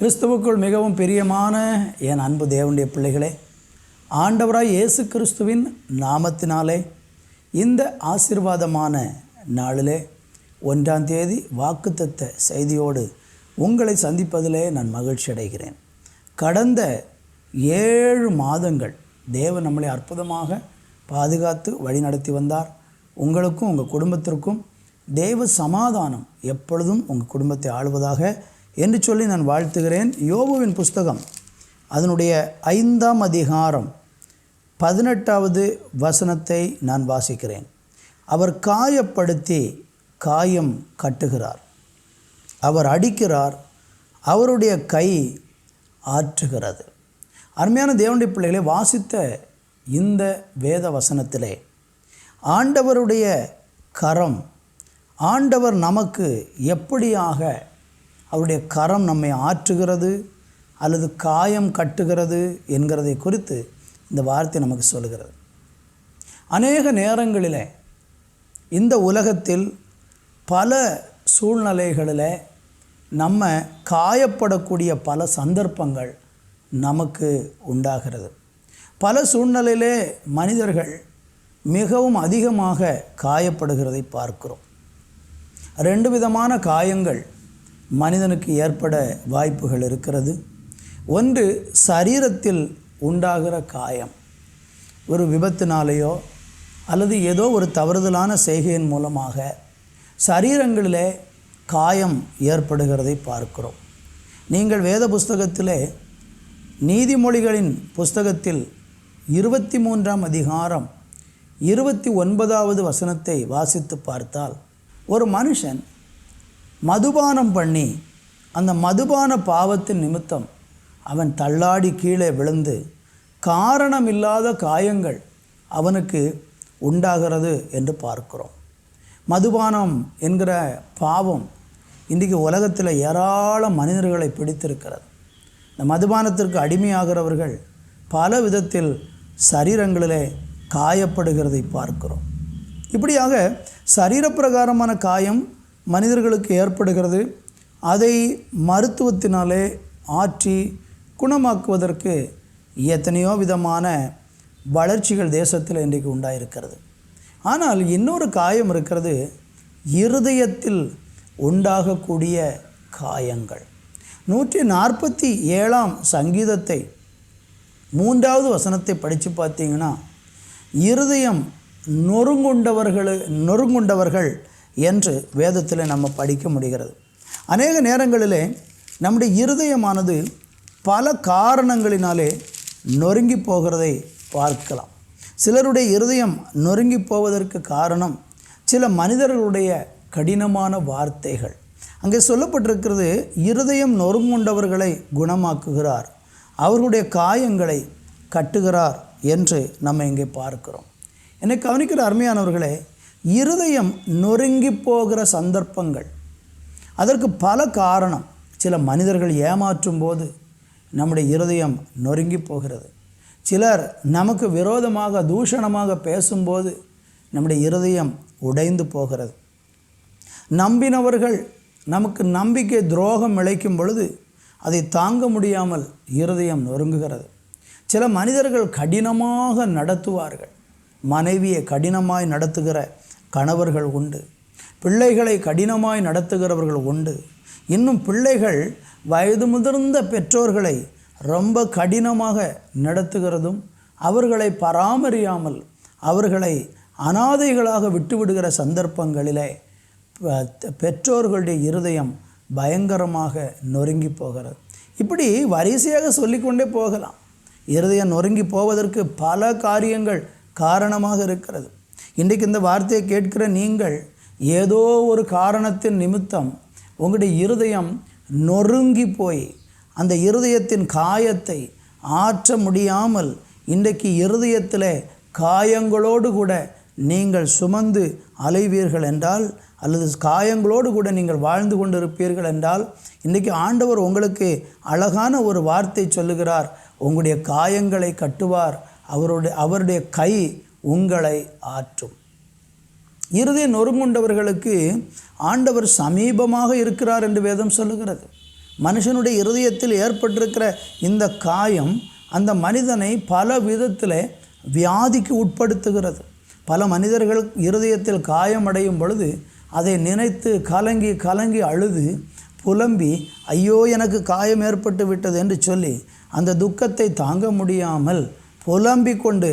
கிறிஸ்துவுக்குள் மிகவும் பிரியமான என் அன்பு தேவனுடைய பிள்ளைகளே, ஆண்டவராய் இயேசு கிறிஸ்துவின் நாமத்தினாலே இந்த ஆசீர்வாதமான நாளிலே 1ஆம் தேதி வாக்குத்தத்த செய்தியோடு உங்களை சந்திப்பதிலே நான் மகிழ்ச்சி அடைகிறேன். கடந்த 7 மாதங்கள் தேவன் நம்மளை அற்புதமாக பாதுகாத்து வழிநடத்தி வந்தார். உங்களுக்கும் உங்கள் குடும்பத்திற்கும் தேவ சமாதானம் எப்பொழுதும் உங்கள் குடும்பத்தை ஆளுவதாக என்று சொல்லி நான் வாழ்த்துகிறேன். யோபுவின் புஸ்தகம் அதனுடைய 5ஆம் அதிகாரம் 18வது வசனத்தை நான் வாசிக்கிறேன். அவர் காயப்படுத்தி காயம் கட்டுகிறார், அவர் அடிக்கிறார், அவருடைய கை ஆற்றுகிறது. அருமையான தேவனுடைய பிள்ளைகளை, வாசித்த இந்த வேத வசனத்திலே ஆண்டவருடைய கரம், ஆண்டவர் நமக்கு எப்படியாக அவருடைய கரம் நம்மை ஆற்றுகிறது அல்லது காயம் கட்டுகிறது என்கிறதை குறித்து இந்த வார்த்தை நமக்கு சொல்கிறது. அநேக நேரங்களில் இந்த உலகத்தில் பல சூழ்நிலைகளில் நம்ம காயப்படக்கூடிய பல சந்தர்ப்பங்கள் நமக்கு உண்டாகிறது. பல சூழ்நிலையிலே மனிதர்கள் மிகவும் அதிகமாக காயப்படுகிறதை பார்க்கிறோம். 2 விதமான காயங்கள் மனிதனுக்கு ஏற்பட வாய்ப்புகள் இருக்கிறது. ஒன்று, சரீரத்தில் உண்டாகிற காயம், ஒரு விபத்தினாலேயோ அல்லது ஏதோ ஒரு தவறுதலான செய்கையின் மூலமாக சரீரங்களிலே காயம் ஏற்படுகிறதை பார்க்கிறோம். நீங்கள் வேத புஸ்தகத்திலே நீதிமொழிகளின் புஸ்தகத்தில் 23ஆம் அதிகாரம் 29வது வசனத்தை வாசித்து பார்த்தால், ஒரு மனுஷன் மதுபானம் பண்ணி அந்த மதுபான பாவத்தின் நிமித்தம் அவன் தள்ளாடி கீழே விழுந்து காரணமில்லாத காயங்கள் அவனுக்கு உண்டாகிறது என்று பார்க்கிறோம். மதுபானம் என்கிற பாவம் இன்றைக்கு உலகத்தில் ஏராளம் மனிதர்களை பிடித்திருக்கிறது. இந்த மதுபானத்திற்கு அடிமையாகிறவர்கள் பல விதத்தில் சரீரங்களிலே காயப்படுகிறதை பார்க்கிறோம். இப்படியாக சரீரப்பிரகாரமான காயம் மனிதர்களுக்கு ஏற்படுகிறது. அதை மருத்துவத்தினாலே ஆற்றி குணமாக்குவதற்கு எத்தனையோ விதமான வளர்ச்சிகள் தேசத்தில் இன்றைக்கு உண்டாயிருக்கிறது. ஆனால் இன்னொரு காயம் இருக்கிறது, இருதயத்தில் உண்டாகக்கூடிய காயங்கள். 147ஆம் சங்கீதத்தை 3வது வசனத்தை படித்து பார்த்தீங்கன்னா, இருதயம் நொறுங்குண்டவர்கள் என்று வேதத்தில் நம்ம படிக்க முடிகிறது. அநேக நேரங்களிலே நம்முடைய இருதயமானது பல காரணங்களினாலே நொறுங்கி போகிறதை பார்க்கலாம். சிலருடைய இருதயம் நொறுங்கி போவதற்கு காரணம் சில மனிதர்களுடைய கடினமான வார்த்தைகள். அங்கே சொல்லப்பட்டிருக்கிறது, இருதயம் நொறுங்குண்டவர்களை குணமாக்குகிறார், அவர்களுடைய காயங்களை கட்டுகிறார் என்று நம்ம இங்கே பார்க்கிறோம். என்னை கவனிக்கிற அருமையானவர்களே, இருதயம் நொறுங்கி போகிற சந்தர்ப்பங்கள், அதற்கு பல காரணம். சில மனிதர்கள் ஏமாற்றும் போது நம்முடைய இருதயம் நொறுங்கி போகிறது. சிலர் நமக்கு விரோதமாக தூஷணமாக பேசும்போது நம்முடைய இருதயம் உடைந்து போகிறது. நம்பினவர்கள் நமக்கு நம்பிக்கை துரோகம் இழைக்கும் பொழுது அதை தாங்க முடியாமல் இருதயம் நொறுங்குகிறது. சில மனிதர்கள் கடினமாக நடத்துவார்கள். மனைவியை கடினமாய் நடத்துகிற கணவர்கள் உண்டு, பிள்ளைகளை கடினமாய் நடத்துகிறவர்கள் உண்டு. இன்னும் பிள்ளைகள் வயது முதிர்ந்த பெற்றோர்களை ரொம்ப கடினமாக நடத்துகிறதும், அவர்களை பராமரியாமல் அவர்களை அனாதைகளாக விட்டுவிடுகிற சந்தர்ப்பங்களிலே பெற்றோர்களுடைய இருதயம் பயங்கரமாக நொறுங்கி போகிறது. இப்படி வரிசையாக சொல்லிக்கொண்டே போகலாம். இருதயம் நொறுங்கி போவதற்கு பல காரியங்கள் காரணமாக இருக்கிறது. இன்றைக்கு இந்த வார்த்தையை கேட்கிற நீங்கள் ஏதோ ஒரு காரணத்தின் நிமித்தம் உங்களுடைய இருதயம் நொறுங்கி போய் அந்த இருதயத்தின் காயத்தை ஆற்ற முடியாமல் இன்றைக்கு இருதயத்தில் காயங்களோடு கூட நீங்கள் சுமந்து அலைவீர்கள் என்றால் அல்லது காயங்களோடு கூட நீங்கள் வாழ்ந்து கொண்டிருப்பீர்கள் என்றால், இன்றைக்கி ஆண்டவர் உங்களுக்கு அழகான ஒரு வார்த்தை சொல்லுகிறார். உங்களுடைய காயங்களை கட்டுவார், அவருடைய கை உங்களை ஆற்றும். இருதய நொறுங்குண்டவர்களுக்கு ஆண்டவர் சமீபமாக இருக்கிறார் என்று வேதம் சொல்லுகிறது. மனுஷனுடைய இருதயத்தில் ஏற்பட்டிருக்கிற இந்த காயம் அந்த மனிதனை பல விதத்தில் வியாதிக்கு உட்படுத்துகிறது. பல மனிதர்கள் இருதயத்தில் காயமடையும் பொழுது அதை நினைத்து கலங்கி கலங்கி அழுது புலம்பி, ஐயோ எனக்கு காயம் ஏற்பட்டு விட்டது என்று சொல்லி அந்த துக்கத்தை தாங்க முடியாமல் புலம்பிக் கொண்டு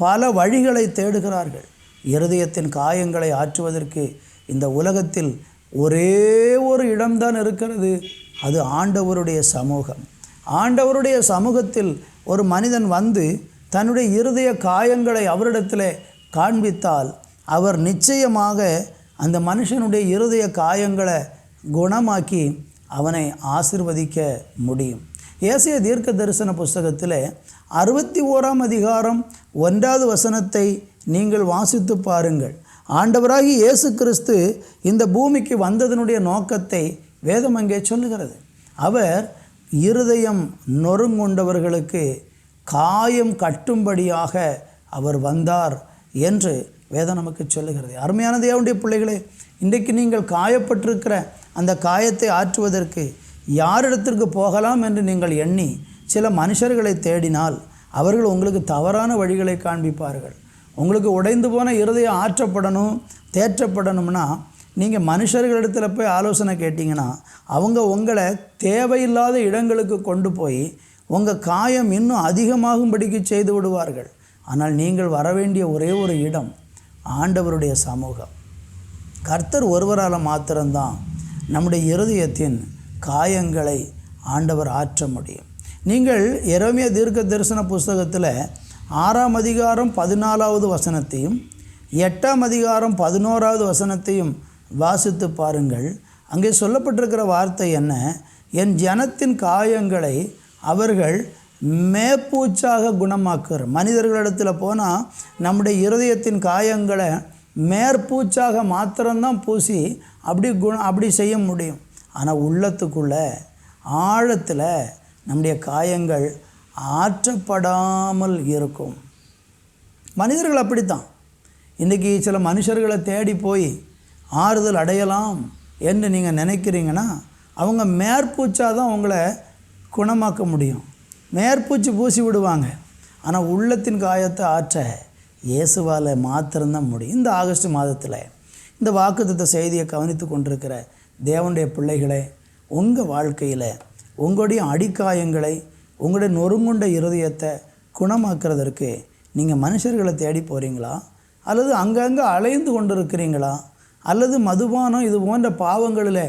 பல வழிகளை தேடுகிறார்கள். இருதயத்தின் காயங்களை ஆற்றுவதற்கு இந்த உலகத்தில் ஒரே ஒரு இடம்தான் இருக்கிறது, அது ஆண்டவருடைய சமூகம். ஆண்டவருடைய சமூகத்தில் ஒரு மனிதன் வந்து தன்னுடைய இருதய காயங்களை அவரிடத்தில் காண்பித்தால் அவர் நிச்சயமாக அந்த மனுஷனுடைய இருதய காயங்களை குணமாக்கி அவனை ஆசீர்வதிக்க முடியும். ஏசாயா தீர்க்க தரிசன புஸ்தகத்தில் 61ஆம் அதிகாரம் 1வது வசனத்தை நீங்கள் வாசித்து பாருங்கள். ஆண்டவராகி இயேசு கிறிஸ்து இந்த பூமிக்கு வந்ததனுடைய நோக்கத்தை வேதம் அங்கே சொல்லுகிறது. அவர் இருதயம் நொறுங்குண்டவர்களுக்கு காயம் கட்டும்படியாக அவர் வந்தார் என்று வேதம் நமக்கு சொல்லுகிறது. அருமையான தேவனுடைய பிள்ளைகளே, இன்றைக்கு நீங்கள் காயப்பட்டிருக்கிற அந்த காயத்தை ஆற்றுவதற்கு யாரிடத்திற்கு போகலாம் என்று நீங்கள் எண்ணி சில மனுஷர்களை தேடினால் அவர்கள் உங்களுக்கு தவறான வழிகளை காண்பிப்பார்கள். உங்களுக்கு உடைந்து போன இருதயம் ஆற்றப்படணும், தேற்றப்படணும்னா நீங்கள் மனுஷர்களிடத்தில் போய் ஆலோசனை கேட்டிங்கன்னா அவங்க உங்களை தேவையில்லாத இடங்களுக்கு கொண்டு போய் உங்கள் காயம் இன்னும் அதிகமாகும்படிக்கு செய்து விடுவார்கள். ஆனால் நீங்கள் வர வேண்டிய ஒரே ஒரு இடம் ஆண்டவருடைய சமூகம். கர்த்தர் ஒருவரால் மாத்திரம்தான் நம்முடைய இருதயத்தின் காயங்களை ஆண்டவர் ஆற்ற முடியும். நீங்கள் எரேமியா தீர்க்க தரிசன புஸ்தகத்தில் 6ஆம் அதிகாரம் 14வது வசனத்தையும் 8ஆம் அதிகாரம் 11வது வசனத்தையும் வாசித்து பாருங்கள். அங்கே சொல்லப்பட்டிருக்கிற வார்த்தை என்ன? என் ஜனத்தின் காயங்களை அவர்கள் மேற்பூச்சாக குணமாக்குற. மனிதர்களிடத்தில் போனால் நம்முடைய இருதயத்தின் காயங்களை மேற்பூச்சாக மாத்திரம்தான் பூசி அப்படி செய்ய முடியும். ஆனால் உள்ளத்துக்குள்ளே ஆழத்தில் நம்முடைய காயங்கள் ஆற்றப்படாமல் இருக்கும். மனிதர்கள் அப்படித்தான். இன்றைக்கி சில மனுஷர்களை தேடி போய் ஆறுதல் அடையலாம் என்று நீங்கள் நினைக்கிறீங்கன்னா அவங்க மேற்பூச்சாக தான் உங்களை குணமாக்க முடியும். மேற்பூச்சி பூசி விடுவாங்க. ஆனால் உள்ளத்தின் காயத்தை ஆற்ற இயேசுவால் மாத்திரம்தான் முடியும். இந்த ஆகஸ்ட் மாதத்தில் இந்த வாக்குத்தத்த செய்தியை கவனித்து கொண்டிருக்கிற தேவனுடைய பிள்ளைகளே, உங்கள் வாழ்க்கையில் உங்களுடைய அடிக்காயங்களை, உங்களுடைய நொறுங்குண்ட இருதயத்தை குணமாக்குறதற்கு நீங்கள் மனுஷர்களை தேடி போகிறீங்களா? அல்லது அங்கங்கே அலைந்து கொண்டு இருக்கிறீங்களா? அல்லது மதுபானம் இது போன்ற பாவங்களில்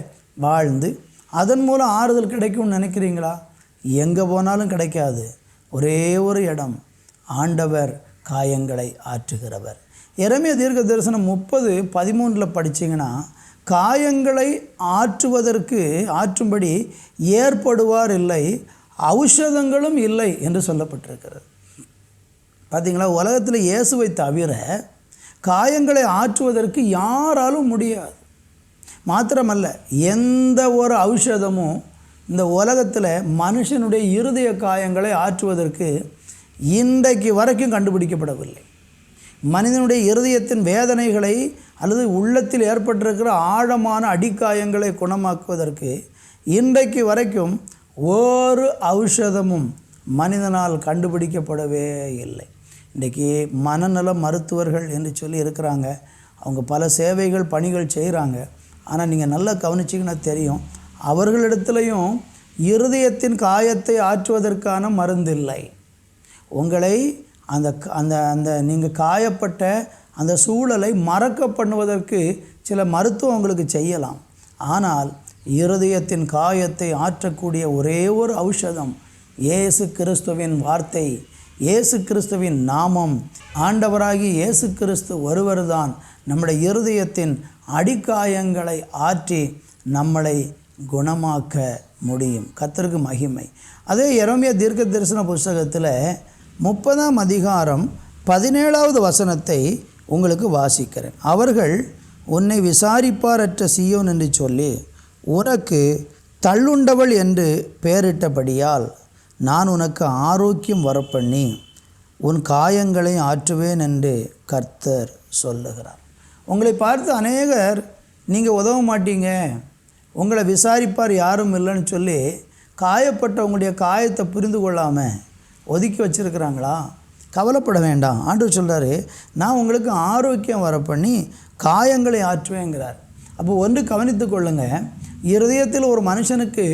வாழ்ந்து அதன் மூலம் ஆறுதல் கிடைக்கும்னு நினைக்கிறீங்களா? எங்கே போனாலும் கிடைக்காது. ஒரே ஒரு இடம், ஆண்டவர் காயங்களை ஆற்றுகிறவர். எரேமியா தீர்க்க தரிசனம் 30:13 படித்தீங்கன்னா, காயங்களை ஆற்றும்படி ஏற்படுவார் இல்லை, ஔஷதங்களும் இல்லை என்று சொல்லப்பட்டிருக்கிறது. பார்த்தீங்களா, உலகத்தில் இயேசுவை தவிர காயங்களை ஆற்றுவதற்கு யாராலும் முடியாது. மாத்திரமல்ல, எந்த ஒரு ஔஷதமும் இந்த உலகத்தில் மனுஷனுடைய இருதய காயங்களை ஆற்றுவதற்கு இன்றைக்கு வரைக்கும் கண்டுபிடிக்கப்படவில்லை. மனிதனுடைய இருதயத்தின் வேதனைகளை அல்லது உள்ளத்தில் ஏற்பட்டிருக்கிற ஆழமான அடிக்காயங்களை குணமாக்குவதற்கு இன்றைக்கு வரைக்கும் ஒரு ஔஷதமும் மனிதனால் கண்டுபிடிக்கப்படவே இல்லை. இன்றைக்கி மனநல மருத்துவர்கள் என்று சொல்லி இருக்கிறாங்க. அவங்க பல சேவைகள் பணிகள் செய்கிறாங்க. ஆனால் நீங்கள் நல்லா கவனிச்சிங்கன்னா தெரியும், அவர்களிடத்துலையும் இருதயத்தின் காயத்தை ஆற்றுவதற்கான மருந்து இல்லை. உங்களை அந்த அந்த அந்த நீங்கள் காயப்பட்ட அந்த சூழலை மறக்க பண்ணுவதற்கு சில மருத்துவம் உங்களுக்கு செய்யலாம். ஆனால் இருதயத்தின் காயத்தை ஆற்றக்கூடிய ஒரே ஒரு ஔஷதம் இயேசு கிறிஸ்துவின் வார்த்தை, இயேசு கிறிஸ்துவின் நாமம். ஆண்டவராகி இயேசு கிறிஸ்து ஒருவர்தான் நம்முடைய இருதயத்தின் அடிக்காயங்களை ஆற்றி நம்மளை குணமாக்க முடியும். கர்த்தருக்கு மகிமை. அதே எரேமியா தீர்க்க தரிசன புஸ்தகத்தில் 30ஆம் அதிகாரம் 17வது வசனத்தை உங்களுக்கு வாசிக்கிறேன். அவர்கள் உன்னை விசாரிப்பாரற்ற சீயோன் என்று சொல்லி உனக்கு தள்ளுண்டவள் என்று பெயரிட்டபடியால் நான் உனக்கு ஆரோக்கியம் வரப்பண்ணி உன் காயங்களை ஆற்றுவேன் என்று கர்த்தர் சொல்லுகிறார். உங்களை பார்த்து அநேகர் நீங்கள் உதவ மாட்டீங்க, உங்களை விசாரிப்பார் யாரும் இல்லைன்னு சொல்லி காயப்பட்ட உங்களுடைய காயத்தை புரிந்து கொள்ளாமல் ஒதுக்கி வச்சுருக்கிறாங்களா? கவலைப்பட வேண்டாம். ஆண்டவர் சொல்கிறாரு, நான் உங்களுக்கு ஆரோக்கியம் வர பண்ணி காயங்களை ஆற்றுவேங்கிறார். அப்போ ஒன்று கவனித்து கொள்ளுங்கள், இருதயத்தில் ஒரு மனுஷனுக்கு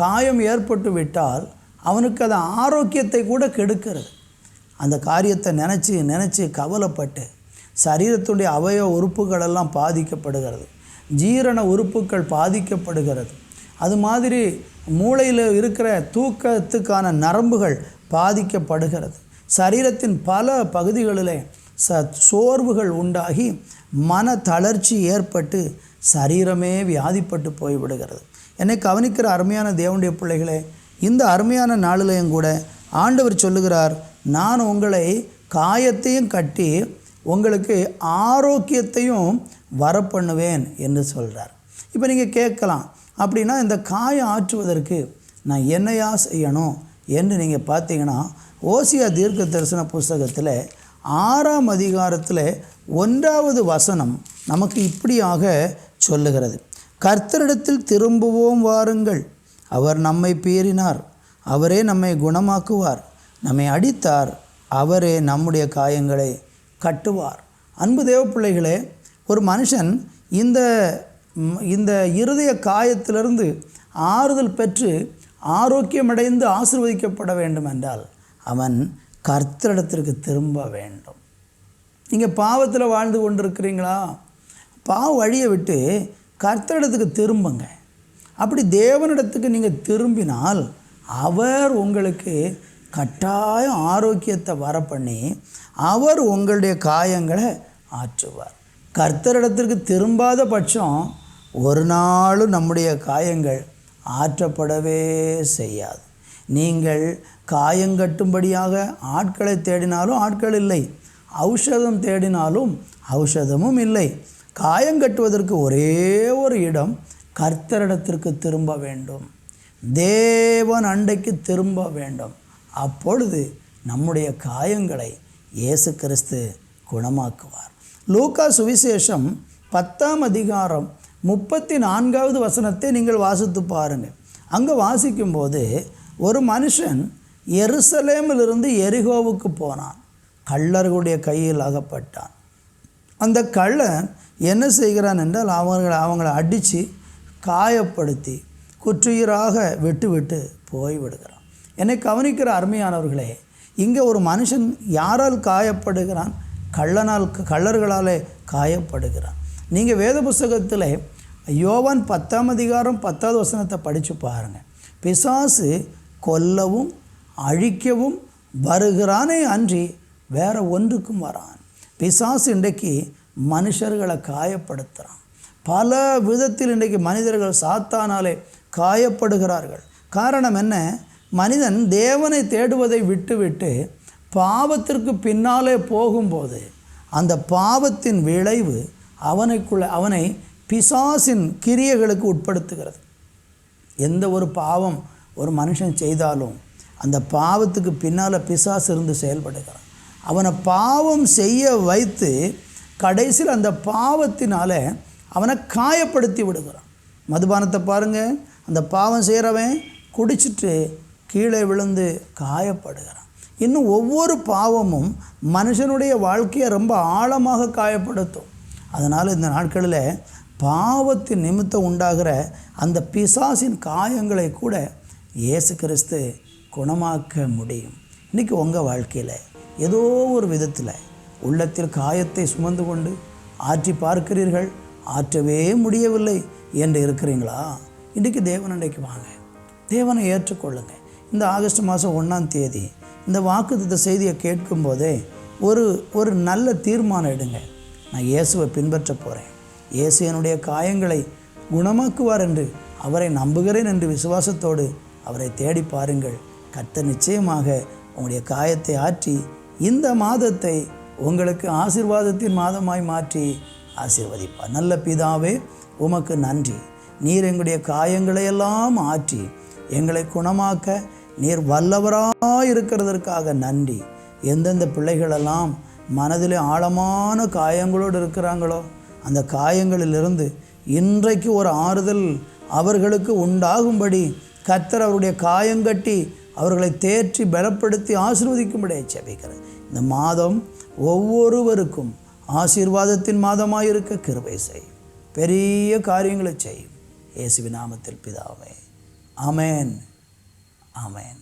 காயம் ஏற்பட்டு விட்டால் அவனுக்கு அது ஆரோக்கியத்தை கூட கெடுக்கிறது. அந்த காரியத்தை நினச்சி கவலைப்பட்டு சரீரத்துடைய அவயவ உறுப்புகளெல்லாம் பாதிக்கப்படுகிறது, ஜீரண உறுப்புகள் பாதிக்கப்படுகிறது. அது மாதிரி மூளையில் இருக்கிற தூக்கத்துக்கான நரம்புகள் பாதிக்கப்படுகிறது. சரீரத்தின் பல பகுதிகளில் சோர்வுகள் உண்டாகி மன தளர்ச்சி ஏற்பட்டு சரீரமே வியாதிப்பட்டு போய்விடுகிறது. என்னை கவனிக்கிற அருமையான தேவனுடைய பிள்ளைகளே, இந்த அருமையான நாளிலையும் கூட ஆண்டவர் சொல்லுகிறார், நான் உங்களை காயத்தையும் கட்டி உங்களுக்கு ஆரோக்கியத்தையும் வரப்பண்ணுவேன் என்று சொல்கிறார். இப்போ நீங்கள் கேட்கலாம், அப்படின்னா இந்த காயம் ஆற்றுவதற்கு நான் என்னையா செய்யணும் என்று நீங்கள் பார்த்தீங்கன்னா, ஓசியா தீர்க்க தரிசன புஸ்தகத்தில் 6ஆம் அதிகாரத்தில் 1வது வசனம் நமக்கு இப்படியாக சொல்லுகிறது, கர்த்தரிடத்தில் திரும்புவோம் வாருங்கள், அவர் நம்மை பீறினார், அவரே நம்மை குணமாக்குவார், நம்மை அடித்தார், அவரே நம்முடைய காயங்களை கட்டுவார். அன்பு தேவ பிள்ளைகளே, ஒரு மனுஷன் இந்த இருதய காயத்திலிருந்து ஆறுதல் பெற்று ஆரோக்கியமடைந்து ஆசீர்வதிக்கப்பட வேண்டும் என்றால் அவன் கர்த்தரிடத்திற்கு திரும்ப வேண்டும். நீங்கள் பாவத்தில் வாழ்ந்து கொண்டிருக்கிறீங்களா? பாவ வழியை விட்டு கர்த்தரிடத்துக்கு திரும்புங்க. அப்படி தேவனிடத்துக்கு நீங்கள் திரும்பினால் அவர் உங்களுக்கு கட்டாயம் ஆரோக்கியத்தை வர பண்ணி அவர் உங்களுடைய காயங்களை ஆற்றுவார். கர்த்தரிடத்திற்கு திரும்பாத பட்சம் ஒரு நாளும் நம்முடைய காயங்கள் ஆற்றப்படவே செய்யாது. நீங்கள் காயங்கட்டும்படியாக ஆட்களை தேடினாலும் ஆட்கள் இல்லை, ஔஷதம் தேடினாலும் ஔஷதமும் இல்லை. காயங்கட்டுவதற்கு ஒரே ஒரு இடம், கர்த்தரிடத்திற்கு திரும்ப வேண்டும், தேவன் அண்டைக்கு திரும்ப வேண்டும். அப்பொழுது நம்முடைய காயங்களை இயேசு கிறிஸ்து குணமாக்குவார். லூக்கா சுவிசேஷம் 10ஆம் அதிகாரம் 34வது வசனத்தை நீங்கள் வாசித்து பாருங்கள். அங்கே வாசிக்கும்போது ஒரு மனுஷன் எருசலேமிலிருந்து எரிகோவுக்கு போனான், கள்ளர்களுடைய கையில் அகப்பட்டான். அந்த கள்ளன் என்ன செய்கிறான் என்றால் அவங்களை அடித்து காயப்படுத்தி குற்றுயிராக விட்டு போய்விடுகிறான். என்னை கவனிக்கிற அருமையானவர்களே, இங்கே ஒரு மனுஷன் யாரால் காயப்படுகிறான்? கள்ளர்களாலே காயப்படுகிறான். நீங்கள் வேத புஸ்தகத்தில் யோவான் 10ஆம் அதிகாரம் 10வது வசனத்தை படித்து பாருங்கள். பிசாசு கொல்லவும் அழிக்கவும் வருகிறானே அன்றி வேற ஒன்றுக்கும் வரான். பிசாசு இன்றைக்கு மனுஷர்களை காயப்படுத்துகிறான். பல விதத்தில் இன்றைக்கு மனிதர்கள் சாத்தானாலே காயப்படுகிறார்கள். காரணம் என்ன? மனிதன் தேவனை தேடுவதை விட்டுவிட்டு பாவத்திற்கு பின்னாலே போகும்போது அந்த பாவத்தின் விளைவு அவனை பிசாசின் கிரியைகளுக்கு உட்படுத்துகிறது. எந்த ஒரு பாவம் ஒரு மனுஷன் செய்தாலும் அந்த பாவத்துக்கு பின்னால் பிசாசு இருந்து செயல்படுகிறான். அவனை பாவம் செய்ய வைத்து கடைசியில் அந்த பாவத்தினால் அவனை காயப்படுத்தி விடுகிறான். மதுபானத்தை பாருங்கள், அந்த பாவம் செய்கிறவன் குடிச்சிட்டு கீழே விழுந்து காயப்படுகிறான். இன்னும் ஒவ்வொரு பாவமும் மனுஷனுடைய வாழ்க்கையை ரொம்ப ஆழமாக காயப்படுத்தும். அதனால் இந்த நாட்களில் பாவத்தின் நிமித்தம் உண்டாகிற அந்த பிசாசின் காயங்களை கூட இயேசு கிறிஸ்து குணமாக்க முடியும். இன்றைக்கி உங்கள் வாழ்க்கையில் ஏதோ ஒரு விதத்தில் உள்ளத்தில் காயத்தை சுமந்து கொண்டு ஆற்றி பார்க்கிறீர்கள், ஆற்றவே முடியவில்லை என்று இருக்கிறீங்களா? இன்றைக்கி தேவனண்டைக்கு வாங்க, தேவனை ஏற்றுக்கொள்ளுங்கள். இந்த ஆகஸ்ட் மாதம் 1ஆம் தேதி இந்த வாக்குத்தத்த செய்தியை கேட்கும்போதே ஒரு நல்ல தீர்மானம் எடுங்க. நான் இயேசுவை பின்பற்ற போகிறேன், இயேசு என்னுடைய காயங்களை குணமாக்குவார் என்று அவரை நம்புகிறேன் என்று விசுவாசத்தோடு அவரை தேடி பாருங்கள். கர்த்தர் நிச்சயமாக உங்களுடைய காயத்தை ஆற்றி இந்த மாதத்தை உங்களுக்கு ஆசீர்வாதத்தின் மாதமாய் மாற்றி ஆசீர்வதிப்பார். நல்ல பிதாவே, உமக்கு நன்றி. நீர் எங்களுடைய காயங்களையெல்லாம் ஆற்றி எங்களை குணமாக்க நீர் வல்லவராயிருக்கிறதற்காக நன்றி. எந்தெந்த பிள்ளைகளெல்லாம் மனதிலே ஆழமான காயங்களோடு இருக்கிறாங்களோ அந்த காயங்களிலிருந்து இன்றைக்கு ஒரு ஆறுதல் அவர்களுக்கு உண்டாகும்படி கர்த்தர் அவருடைய காயங்கட்டி அவர்களை தேற்றி பலப்படுத்தி ஆசீர்வதிக்கும்படி ஜெபிக்கிறேன். இந்த மாதம் ஒவ்வொருவருக்கும் ஆசீர்வாதத்தின் மாதமாயிருக்க கிருபை செய்யும். பெரிய காரியங்களை செய்யும். இயேசுவின் நாமத்தில் பிதாவே, ஆமென், ஆமென்.